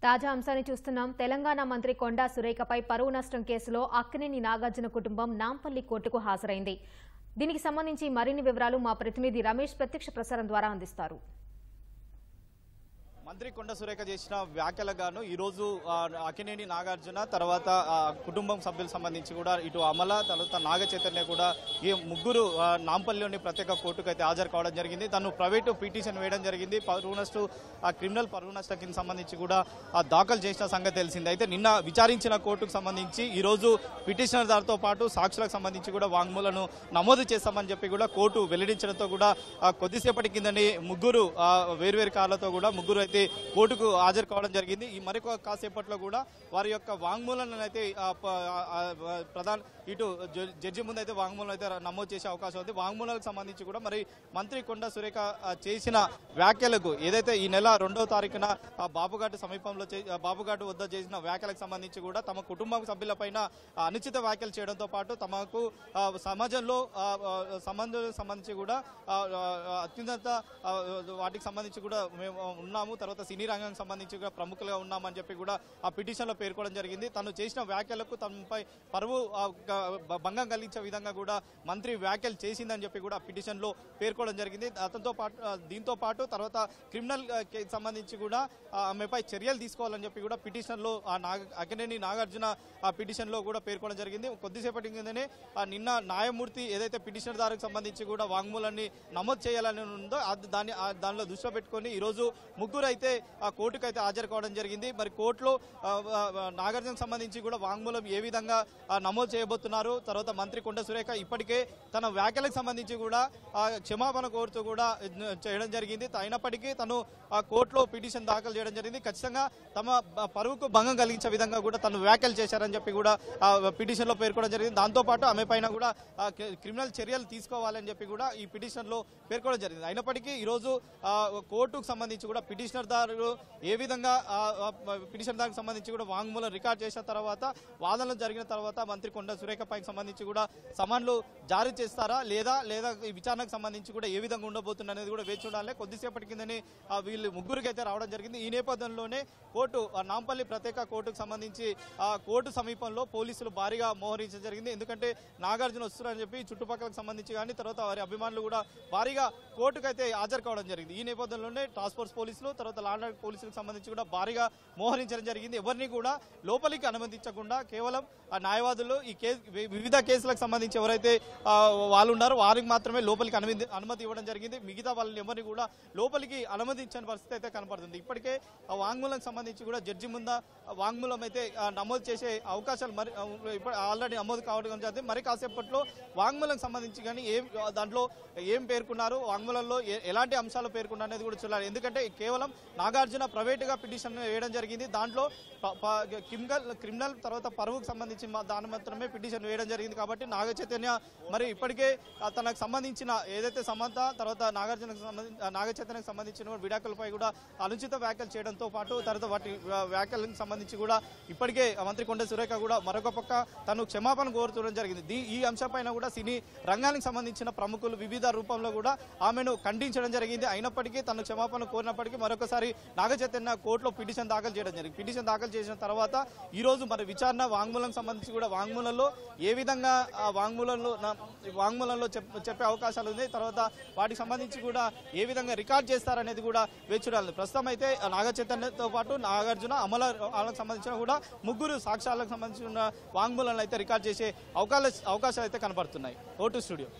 తాజా అంశాన్ని చూస్తున్నాం. తెలంగాణ మంత్రి కొండా సురేఖపై పరువు నష్టం కేసులో అక్కినేని నాగార్జున కుటుంబం నాంపల్లి కోర్టుకు హాజరైంది. దీనికి సంబంధించి మరిన్ని వివరాలు మా ప్రతినిధి రమేష్ ప్రత్యక్ష ప్రసారం ద్వారా అందిస్తారు. మంత్రి కొండా సురేఖ చేసిన వ్యాఖ్యలకు గాను ఈరోజు అక్కినేని నాగార్జున తర్వాత కుటుంబం సభ్యులకు సంబంధించి కూడా ఇటు అమల తర్వాత నాగ చైతన్య కూడా ఈ ముగ్గురు నాంపల్లిలోని ప్రత్యేక కోర్టుకు అయితే హాజరు కావడం జరిగింది. తను ప్రైవేటు పిటిషన్ వేయడం జరిగింది. క్రిమినల్ పరువు నష్టకి సంబంధించి కూడా దాఖలు చేసిన సంగతి తెలిసింది. అయితే నిన్న విచారించిన కోర్టుకు సంబంధించి ఈరోజు పిటిషనర్దారుతో పాటు సాక్షులకు సంబంధించి కూడా వాంగ్మూలను నమోదు చేస్తామని చెప్పి కూడా కోర్టు వెల్లడించడంతో కూడా కొద్దిసేపటి కిందని ముగ్గురు వేర్వేరు కార్లతో కూడా ముగ్గురు అయితే కోర్టుకు హాజరు కావడం జరిగింది. ఈ మరొక కాసేపట్లో కూడా వారి యొక్క వాంగ్మూలను అయితే ఇటు జడ్జి ముందు అయితే వాంగ్మూలం అయితే నమోదు చేసే అవకాశం ఉంది. వాంగ్మూలాలకు సంబంధించి కూడా మరి మంత్రి కొండా సురేఖ చేసిన వ్యాఖ్యలకు ఏదైతే ఈ నెల 2వ తారీఖున బాబుఘాట్ సమీపంలో బాబుఘాట్ వద్ద చేసిన వ్యాఖ్యలకు సంబంధించి కూడా తమ కుటుంబ సభ్యులపైన అనుచిత వ్యాఖ్యలు చేయడంతో పాటు తమకు సమాజంలో సంబంధించి కూడా అత్యున్నత వాటికి సంబంధించి కూడా మేము ఉన్నాము, తర్వాత సినీ రంగానికి సంబంధించి కూడా ప్రముఖులుగా ఉన్నామని చెప్పి కూడా ఆ పిటిషన్లో పేర్కొనడం జరిగింది. తను చేసిన వ్యాఖ్యలకు తనపై పరువు భంగం కలిగించే విధంగా కూడా మంత్రి వ్యాఖ్యలు చేసిందని చెప్పి కూడా పిటిషన్లో పేర్కొనడం జరిగింది. దీంతో పాటు తర్వాత క్రిమినల్ కేసు సంబంధించి కూడా ఆమెపై చర్యలు తీసుకోవాలని చెప్పి కూడా పిటిషన్లో అక్కినేని నాగార్జున పిటిషన్లో కూడా పేర్కొనడం జరిగింది. కొద్దిసేపటి కిందనే నిన్న న్యాయమూర్తి ఏదైతే పిటిషనర్దారుకు సంబంధించి కూడా వాంగ్మూలాన్ని నమోదు చేయాలని ఉందో దానిలో దృష్టిలో పెట్టుకొని ఈరోజు ముగ్గురు అయితే కోర్టుకు అయితే హాజరు కావడం జరిగింది. మరి కోర్టులో నాగార్జునకు సంబంధించి కూడా వాంగ్మూలం ఏ విధంగా నమోదు చేయబోతున్నారు, తర్వాత మంత్రి కొండా సురేఖ ఇప్పటికే తన వ్యాఖ్యలకు సంబంధించి కూడా క్షమాపణ కోరుతూ కూడా చేయడం జరిగింది. అయినప్పటికీ తను కోర్టులో పిటిషన్ దాఖలు చేయడం జరిగింది. ఖచ్చితంగా తమ పరువుకు భంగం కలిగించే విధంగా కూడా తను వ్యాఖ్యలు చేశారని చెప్పి కూడా పిటిషన్లో పేర్కొనడం జరిగింది. దాంతోపాటు ఆమె పైన కూడా క్రిమినల్ చర్యలు తీసుకోవాలని చెప్పి కూడా ఈ పిటిషన్లో పేర్కొనడం జరిగింది. అయినప్పటికీ ఈరోజు కోర్టుకు సంబంధించి కూడా పిటిషనర్దారు ఏ విధంగా పిటిషనర్దారుకు సంబంధించి కూడా వాంగ్మూలం రికార్డ్ చేసిన తర్వాత వాదనలు జరిగిన తర్వాత మంత్రి కొండా సురేఖపైకి సంబంధించి కూడా సమన్లు జారీ చేస్తారా లేదా ఈ విచారణకు సంబంధించి కూడా ఏ విధంగా ఉండబోతుంది అనేది కూడా వేచి చూడాలి. కొద్దిసేపటి కిందని వీళ్ళు ముగ్గురికి అయితే రావడం జరిగింది. ఈ నేపథ్యంలోనే కోర్టు నాంపల్లి ప్రత్యేక కోర్టుకు సంబంధించి కోర్టు సమీపంలో పోలీసులు భారీగా మోహరించడం జరిగింది. ఎందుకంటే నాగార్జున వస్తున్నారని చెప్పి చుట్టుపక్కలకు సంబంధించి కానీ తర్వాత వారి అభిమానులు కూడా భారీగా కోర్టుకు అయితే హాజరు కావడం జరిగింది. ఈ నేపథ్యంలోనే టాస్క్ ఫోర్స్ పోలీసులు తర్వాత లాండ్ ఆర్డర్ పోలీసులకు సంబంధించి కూడా భారీగా మోహరించడం జరిగింది. ఎవరిని కూడా లోపలికి అనుమతించకుండా కేవలం న్యాయవాదులు ఈ వివిధ కేసులకు సంబంధించి ఎవరైతే వాళ్ళు ఉన్నారో వారికి మాత్రమే లోపలికి అనుమతి ఇవ్వడం జరిగింది. మిగతా వాళ్ళని ఎవరిని కూడా లోపలికి అనుమతించని పరిస్థితి అయితే కనపడుతుంది. ఇప్పటికే వాంగ్మూలానికి సంబంధించి కూడా జడ్జి ముందు వాంగ్మూలం అయితే నమోదు చేసే అవకాశాలు ఆల్రెడీ నమోదు కావడం జరిగింది. మరి కాసేపట్లో వాంగ్మూలానికి సంబంధించి కానీ దాంట్లో ఏం పేర్కొన్నారు, వాంగ్మూలంలో ఎలాంటి అంశాలు పేర్కొన్నారు అనేది కూడా చూడాలి. ఎందుకంటే కేవలం నాగార్జున ప్రైవేటుగా పిటిషన్ వేయడం జరిగింది. దాంట్లో క్రిమినల్ తర్వాత పరువుకు సంబంధించి దాని మాత్రమే పిటిషన్ వేయడం జరిగింది. కాబట్టి నాగ చైతన్య మరి ఇప్పటికే తనకు సంబంధించిన ఏదైతే సమంత తర్వాత నాగ చైతన్యకు సంబంధించిన విడాకులపై కూడా అనుచిత వ్యాఖ్యలు చేయడంతో పాటు తర్వాత వాటి వ్యాఖ్యలకు సంబంధించి కూడా ఇప్పటికే మంత్రి కొండా సురేఖ కూడా మరొక పక్క తను క్షమాపణ కోరుతూ జరిగింది. ఈ అంశంపైన కూడా సినీ రంగానికి సంబంధించిన ప్రముఖులు వివిధ రూపంలో కూడా ఆమెను ఖండించడం జరిగింది. అయినప్పటికీ తను క్షమాపణ కోరినప్పటికీ మరొకసారి నాగ చైతన్య కోర్టులో పిటిషన్ దాఖలు చేయడం జరిగింది. పిటిషన్ దాఖలు చేసిన తర్వాత ఈరోజు మరి విచారణ వాంగ్మూలం సంబంధించి కూడా వాంగ్మూలంలో ఏ విధంగా వాంగ్మూలంలో చెప్పే అవకాశాలు ఉంది, తర్వాత వాటికి సంబంధించి కూడా ఏ విధంగా రికార్డ్ చేస్తారనేది కూడా వేచి చూడాలి. ప్రస్తుతం అయితే నాగ చైతన్యతో పాటు నాగార్జున అమలకు సంబంధించిన కూడా ముగ్గురు సాక్ష్యాలకు సంబంధించిన వాంగ్మూలను అయితే రికార్డ్ చేసే అవకాశాలు అయితే కనపడుతున్నాయి. Vote studio.